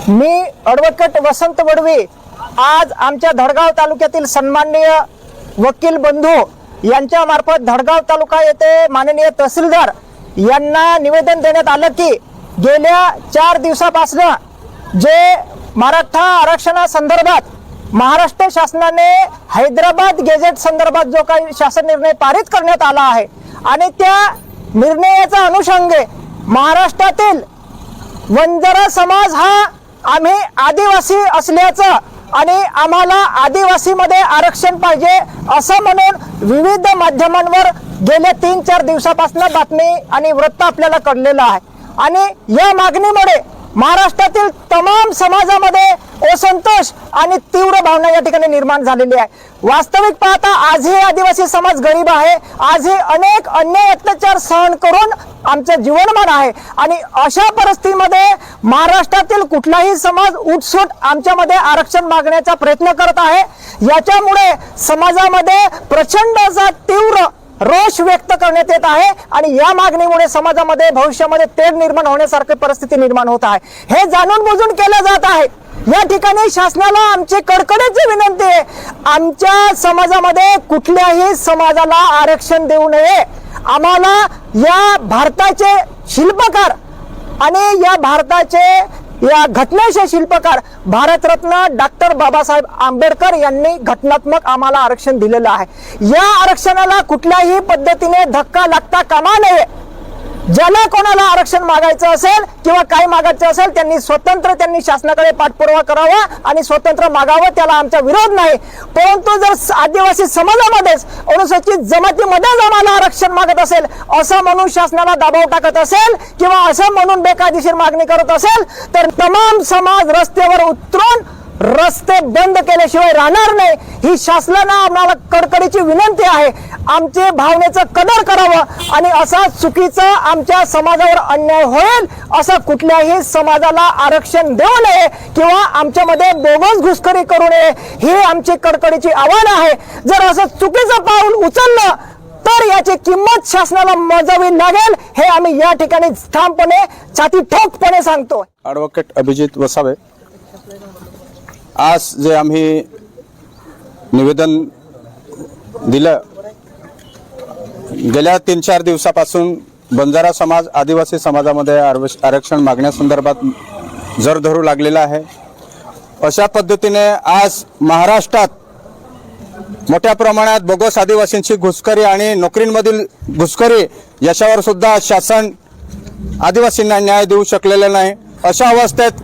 मी advocate वसंत वडवे आज आमच्या धडगाव तालुक्यातील सन्माननीय वकील बंधू यांच्या मार्फत धडगाव तालुका येथे माननीय तहसीलदार यांना निवेदन देण्यात आलं की गेल्या 4 दिवसापासून जे मराठा आरक्षणासंदर्भात महाराष्ट्र शासनाने हैदराबाद गेजेट संदर्भात जो काही शासन निर्णय पारित करण्यात आला आहे आणि त्या निर्णयाचा अनुषंगे महाराष्ट्रातील वंजारा समाज हा आम्ही आदिवासी असल्याचं आणि आम्हाला आदिवासीमध्ये आरक्षण पाहिजे असं म्हणून विविध माध्यमांवर गेल्या 3-4 दिवसापासून बातमी आणि वृत्त आपल्याला कळलेलं आहे आणि या मागणीमुळे महाराष्ट्रातील तमाम समाजामध्ये असंतोष आणि तीव्र भावना या ठिकाणी निर्माण झालेली आहे। वास्तविक पाहता आजही आदिवासी समाज गरीब आहे, आजही अनेक अन्याय अत्याचार सहन करून आमचं जीवनमान आहे आणि अशा परिस्थितीमध्ये महाराष्ट्रातील कुठलाही समाज उठसूट आमच्यामध्ये आरक्षण मागण्याचा प्रयत्न करत आहे। याच्यामुळे समाजामध्ये प्रचंड असा तीव्र रोष व्यक्त करण्यात येत आहे आणि या मागणीमुळे समाजामध्ये भविष्यामध्ये तेढ निर्माण होण्यासारखी परिस्थिती निर्माण होत आहे। हे जाणून बुजून केलं जात आहे। या ठिकाणी शासनाला आमची कडकडीची विनंती आहे, आमच्या समाजामध्ये कुठल्याही समाजाला आरक्षण देऊ नये। आम्हाला या भारताचे शिल्पकार आणि या भारताचे या घटनेचे शिल्पकार भारतरत्न डॉक्टर बाबासाहेब आंबेडकर यांनी घटनात्मक आम्हाला आरक्षण दिलेलं आहे। या आरक्षणाला कुठल्याही पद्धतीने धक्का लागता कामा नये। ज्याला कोणाला आरक्षण मागायचं असेल किंवा काय मागायचं असेल त्यांनी स्वतंत्र शासनाकडे पाठपुरावा करावा आणि स्वतंत्र मागावं, त्याला आमचा विरोध नाही। परंतु जर आदिवासी समाजामध्येच अनुसूचित जमातीमध्येच आम्हाला आरक्षण मागत असेल असं म्हणून शासनाला दबाव टाकत असेल किंवा असं म्हणून बेकायदेशीर मागणी करत असेल तर तमाम समाज रस्त्यावर उतरून रस्ते बंद केल्याशिवाय राहणार नाही। ही शासनाला आम्हाला कडकडीची विनंती आहे, आमचे भावनेचं कदर करावं आणि असा चुकीचा आमच्या समाजावर अन्याय होईल असं कुठल्याही समाजाला आरक्षण देऊ नये किंवा आमच्यामध्ये बोगस घुसखोरी करू नये, ही आमची कडकडीची आव्हान आहे। जर असं चुकीचं पाऊल उचललं तर याची किंमत शासनाला मोजावी लागेल, हे आम्ही या ठिकाणी ठामपणे छाती ठोकपणे सांगतो। ॲडव्होकेट अभिजित वसावे, आज जे आम्ही निवेदन दिलं, गेल्या 3-4 दिवसापासून बंजारा समाज आदिवासी समाजामध्ये आरक्षण मागण्यासंदर्भात जर धरू लागलेला आहे। अशा पद्धतीने आज महाराष्ट्रात मोठ्या प्रमाणात बोगस आदिवासींची घुसखोरी आणि नोकरींमधील घुसखोरी याच्यावर सुद्धा शासन आदिवासींना न्याय देऊ शकलेलं नाही। अशा अवस्थेत